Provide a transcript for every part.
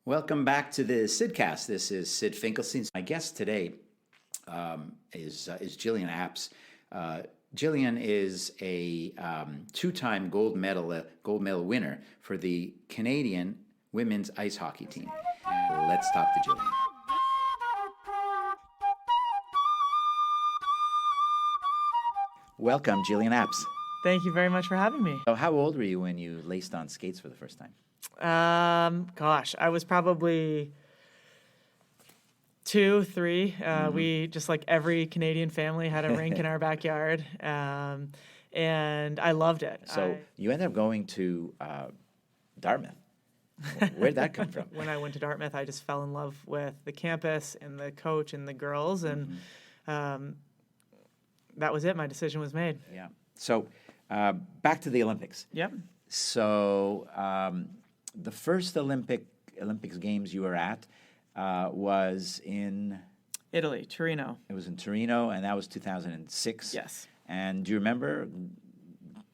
Welcome back to the Sydcast. This is Sid Finkelstein. My guest today is Gillian Apps. Gillian is a two-time gold medal winner for the Canadian women's ice hockey team. Let's talk to Gillian. Welcome, Gillian Apps. Thank you very much for having me. So how old were you when you laced on skates for the first time? I was probably 2, 3. We, just like every Canadian family, had a rink in our backyard, and I loved it. So you ended up going to Dartmouth. Where'd that come from? When I went to Dartmouth, I just fell in love with the campus and the coach and the girls, and that was it. My decision was made. Yeah. So back to the Olympics. Yep. So the first Olympics games you were at was in Italy, Torino. It was in Torino, and that was 2006. Yes. And do you remember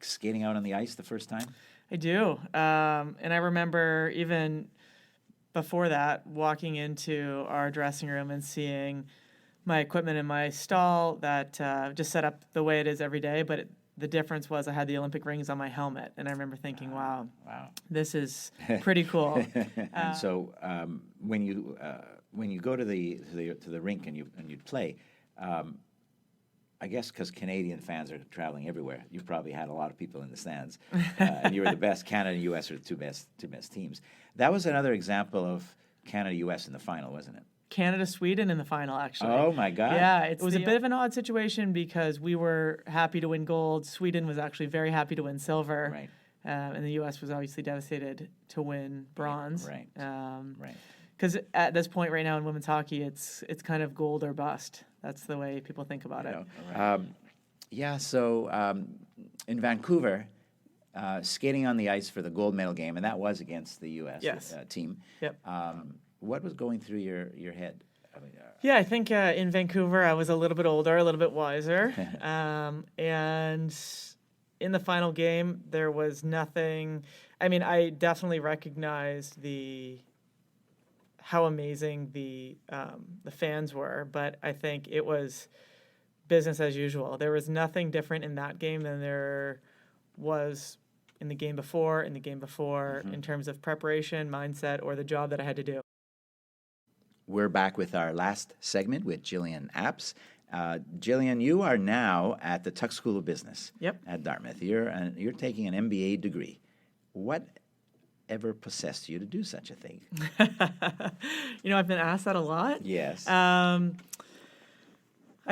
skating out on the ice the first time? I do. And I remember even before that walking into our dressing room and seeing my equipment in my stall that just set up the way it is every day, but the difference was I had the Olympic rings on my helmet, and I remember thinking, "Wow, this is pretty cool." And so when you go to the rink and you play, I guess because Canadian fans are traveling everywhere, you've probably had a lot of people in the stands, and you were the best. Canada and U.S. are the two best teams. That was another example of Canada-U.S. in the final, wasn't it? Canada-Sweden in the final, actually. Oh, my God. Yeah, it was a bit of an odd situation because we were happy to win gold. Sweden was actually very happy to win silver. Right. And the U.S. was obviously devastated to win bronze. Right. Right. Because at this point right now in women's hockey, it's kind of gold or bust. That's the way people think about it. So in Vancouver, skating on the ice for the gold medal game, and that was against the U.S. Team. Yep. What was going through your head? I think in Vancouver I was a little bit older, a little bit wiser. And in the final game, there was nothing. I mean, I definitely recognized how amazing the fans were, but I think it was business as usual. There was nothing different in that game than there was in the game before, in terms of preparation, mindset, or the job that I had to do. We're back with our last segment with Gillian Apps. Gillian, you are now at the Tuck School of Business at Dartmouth. You're taking an MBA degree. What ever possessed you to do such a thing? I've been asked that a lot. Yes. I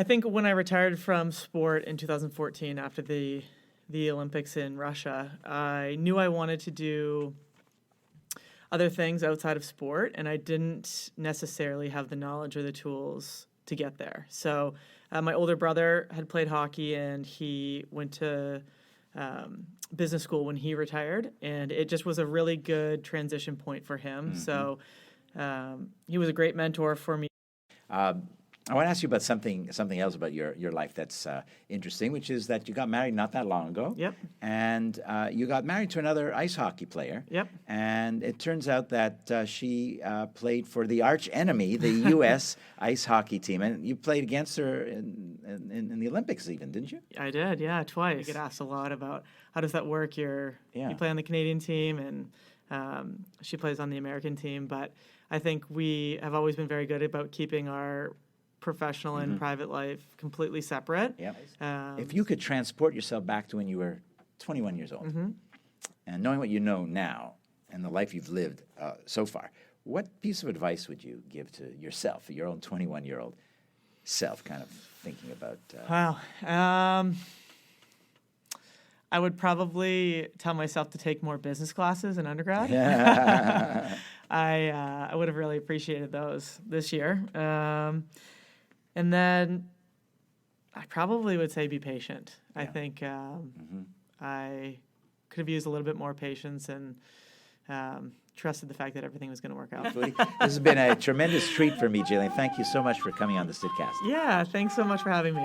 think when I retired from sport in 2014 after the Olympics in Russia, I knew I wanted to do other things outside of sport, and I didn't necessarily have the knowledge or the tools to get there. So my older brother had played hockey, and he went to business school when he retired, and it just was a really good transition point for him. So he was a great mentor for me. I want to ask you about something else about your life that's interesting, which is that you got married not that long ago. Yep. And you got married to another ice hockey player. Yep. And it turns out that she played for the arch enemy, the U.S. ice hockey team. And you played against her in the Olympics even, didn't you? I did, twice. I get asked a lot about how does that work. You play on the Canadian team, and she plays on the American team. But I think we have always been very good about keeping our professional and private life completely separate. Yep. If you could transport yourself back to when you were 21 years old, and knowing what you know now and the life you've lived so far, what piece of advice would you give to yourself, your own 21-year-old self, kind of thinking about? Wow. I would probably tell myself to take more business classes in undergrad. I would have really appreciated those this year. And then I probably would say be patient. I think I could have used a little bit more patience and trusted the fact that everything was going to work out. This has been a tremendous treat for me, Gillian. Thank you so much for coming on the Sydcast. Yeah, thanks so much for having me.